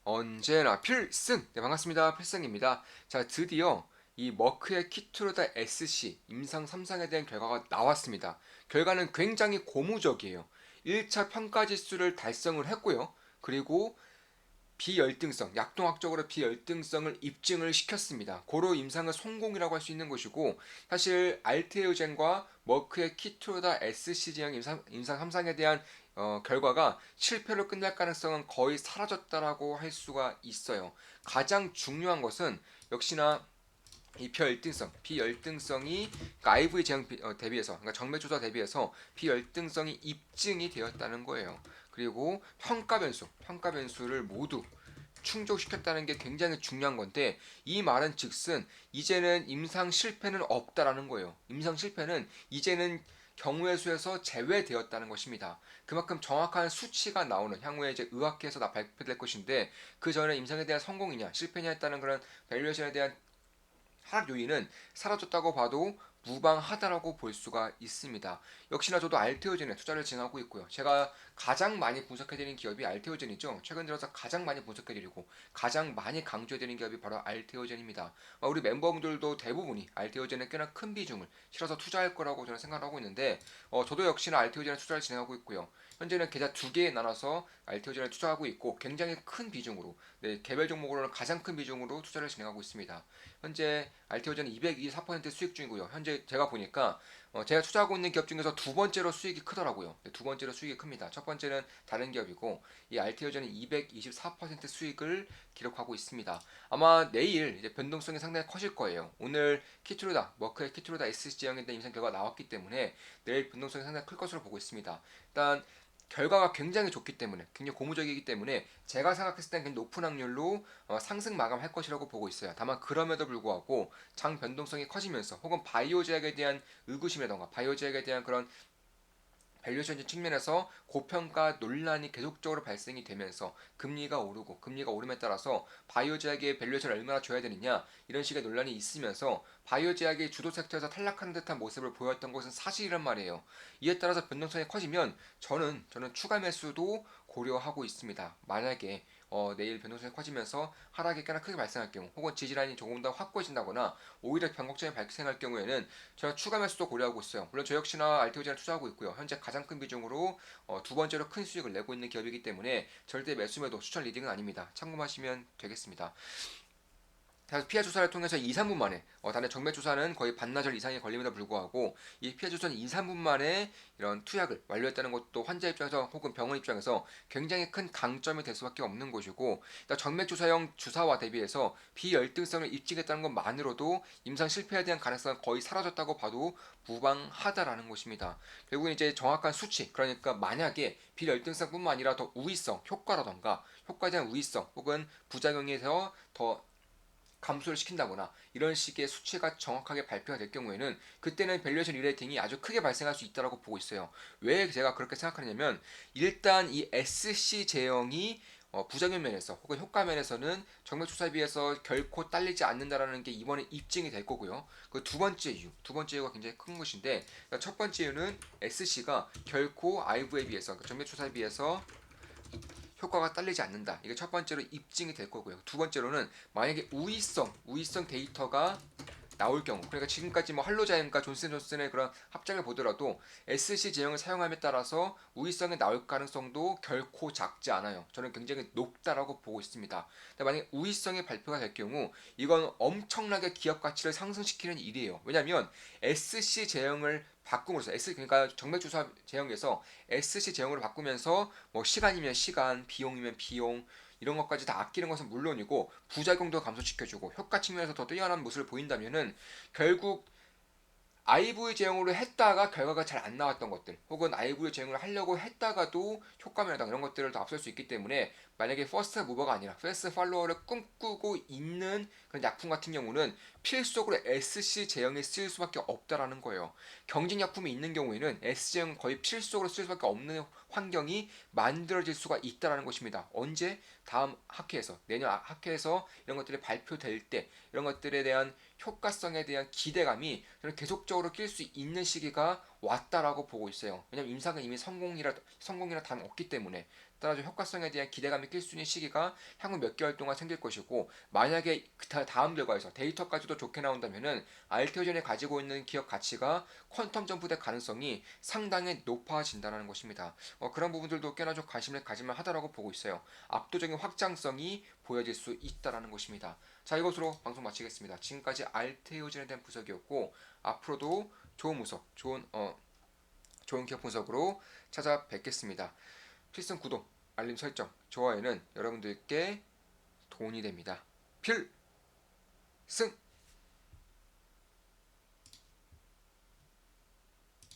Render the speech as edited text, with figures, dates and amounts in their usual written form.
언제나 필승! 네, 반갑습니다. 필승입니다. 자, 드디어 이 머크의 키트루다 SC 임상 3상에 대한 결과가 나왔습니다. 결과는 굉장히 고무적이에요. 1차 평가 지수를 달성을 했고요. 그리고 비열등성, 약동학적으로 비열등성을 입증을 시켰습니다. 고로 임상은 성공이라고 할 수 있는 것이고, 사실 알테오젠과 머크의 키토다 SC 지형 임상 3상에 대한 결과가 실패로 끝날 가능성은 거의 사라졌다라고 할 수가 있어요. 가장 중요한 것은 역시나 이 비열등성이 그러니까 IV 제형 대비해서, 그러니까 정맥조사 대비해서 비열등성이 입증이 되었다는 거예요. 그리고 평가 변수를 모두 충족시켰다는 게 굉장히 중요한 건데, 이 말은 즉슨 이제는 임상 실패는 없다라는 거예요. 임상 실패는 이제는 경우의 수에서 제외되었다는 것입니다. 그만큼 정확한 수치가 나오는 향후에 이제 의학회에서 발표될 것인데, 그 전에 임상에 대한 성공이냐 실패냐 했다는 그런 밸류에이션에 대한 하락 요인은 사라졌다고 봐도 무방하다라고 볼 수가 있습니다. 역시나 저도 알테오젠에 투자를 진행하고 있고요. 제가 가장 많이 분석해드린 기업이 알테오젠이죠. 최근 들어서 가장 많이 분석해드리고 가장 많이 강조해드린 기업이 바로 알테오젠입니다. 우리 멤버분들도 대부분이 알테오젠에 꽤나 큰 비중을 실어서 투자할 거라고 저는 생각하고 있는데, 저도 역시나 알테오젠에 투자를 진행하고 있고요. 현재는 계좌 두 개에 나눠서 알테오젠에 투자하고 있고 굉장히 큰 비중으로, 네, 개별 종목으로는 가장 큰 비중으로 투자를 진행하고 있습니다. 현재 알테오젠은 224% 수익 중이고요. 현재 제가 보니까 제가 투자하고 있는 기업 중에서 두 번째로 수익이 크더라고요. 네, 두 번째로 수익이 큽니다. 첫 번째는 다른 기업이고, 이 알테오젠은 224% 수익을 기록하고 있습니다. 아마 내일 이제 변동성이 상당히 커질 거예요. 오늘 키트루다 머크의 키트루다 SC형에 대한 임상 결과가 나왔기 때문에 내일 변동성이 상당히 클 것으로 보고 있습니다. 일단 결과가 굉장히 좋기 때문에, 굉장히 고무적이기 때문에 제가 생각했을 때는 굉장히 높은 확률로 상승 마감할 것이라고 보고 있어요. 다만 그럼에도 불구하고 장 변동성이 커지면서 혹은 바이오 제약에 대한 의구심이라던가 바이오 제약에 대한 그런 밸류에이션 측면에서 고평가 논란이 계속적으로 발생이 되면서 금리가 오르고, 금리가 오름에 따라서 바이오 제약의 밸류에이션을 얼마나 줘야 되느냐 이런 식의 논란이 있으면서 바이오 제약의 주도 섹터에서 탈락하는 듯한 모습을 보였던 것은 사실이란 말이에요. 이에 따라서 변동성이 커지면 저는 추가 매수도 고려하고 있습니다. 만약에 내일 변동성이 커지면서 하락이 꽤나 크게 발생할 경우, 혹은 지지라인이 조금 더 확고해진다거나 오히려 변곡점이 발생할 경우에는 제가 추가 매수도 고려하고 있어요. 물론 저 역시나 알테오젠에 투자하고 있고요. 현재 가장 큰 비중으로 두 번째로 큰 수익을 내고 있는 기업이기 때문에 절대 매수매도 추천 리딩은 아닙니다. 참고하시면 되겠습니다. 피해 조사를 통해서 2, 3분 만에, 단의 정맥 조사는 거의 반나절 이상이 걸림에도 불구하고 이 피해 조사는 2, 3분 만에 이런 투약을 완료했다는 것도 환자 입장에서 혹은 병원 입장에서 굉장히 큰 강점이 될 수밖에 없는 것이고, 정맥 조사형 주사와 대비해서 비열등성을 입증했다는 것만으로도 임상 실패에 대한 가능성은 거의 사라졌다고 봐도 무방하다라는 것입니다. 결국은 이제 정확한 수치, 그러니까 만약에 비열등성뿐만 아니라 더 우위성 효과라던가 효과에 대한 우위성 혹은 부작용에서 더 감소를 시킨다거나 이런 식의 수치가 정확하게 발표가 될 경우에는 그때는 밸류에이션 리레이팅이 아주 크게 발생할 수 있다고 보고 있어요. 왜 제가 그렇게 생각하냐면, 일단 이 SC 제형이 부작용 면에서 혹은 효과 면에서는 정맥 주사에 비해서 결코 딸리지 않는다라는 게 이번에 입증이 될 거고요. 그 두 번째 이유가 굉장히 큰 것인데, 그러니까 첫 번째 이유는 SC가 결코 IV에 비해서, 그러니까 정맥 주사에 비해서 효과가 딸리지 않는다. 이게 첫 번째로 입증이 될 거고요. 두 번째로는 만약에 우위성 데이터가 나올 경우, 그러니까 지금까지 뭐 할로자임과 존슨존슨의 그런 합작을 보더라도 SC 제형을 사용함에 따라서 우위성이 나올 가능성도 결코 작지 않아요. 저는 굉장히 높다라고 보고 있습니다. 근데 만약에 우위성이 발표가 될 경우 이건 엄청나게 기업 가치를 상승시키는 일이에요. 왜냐하면 SC 제형을 바꿈으로써 그러니까 정맥주사 제형에서 SC 제형으로 바꾸면서 뭐 시간이면 시간, 비용이면 비용 이런 것까지 다 아끼는 것은 물론이고 부작용도 감소시켜주고 효과 측면에서 더 뛰어난 모습을 보인다면은 결국 IV 제형으로 했다가 결과가 잘 안 나왔던 것들, 혹은 IV 제형을 하려고 했다가도 효과면이다 이런 것들을 더 앞설 수 있기 때문에, 만약에 퍼스트 무버가 아니라 패스트 팔로워를 꿈꾸고 있는 그런 약품 같은 경우는 필수적으로 SC 제형이 쓰일 수밖에 없다라는 거예요. 경쟁 약품이 있는 경우에는 S 제형 거의 필수적으로 쓸 수밖에 없는 환경이 만들어질 수가 있다라는 것입니다. 언제? 다음 학회에서, 내년 학회에서 이런 것들이 발표될 때 이런 것들에 대한 효과성에 대한 기대감이 저는 계속적으로 낄 수 있는 시기가 왔다라고 보고 있어요. 왜냐면 임상은 이미 성공이라 단 없기 때문에, 따라서 효과성에 대한 기대감이 낄 수 있는 시기가 향후 몇 개월 동안 생길 것이고, 만약에 다음 결과에서 데이터까지도 좋게 나온다면은 알테오젠이 가지고 있는 기업 가치가 퀀텀 점프될 가능성이 상당히 높아진다는 것입니다. 그런 부분들도 꽤나 좀 관심을 가질만 하다라고 보고 있어요. 압도적인 확장성이 보여질 수 있다라는 것입니다. 자, 이것으로 방송 마치겠습니다. 지금까지 알테오젠에 대한 분석이었고, 앞으로도 좋은 분석, 좋은 기업 분석으로 찾아뵙겠습니다. 필승 구독, 알림 설정, 좋아요는 여러분들께 도움이 됩니다. 필승!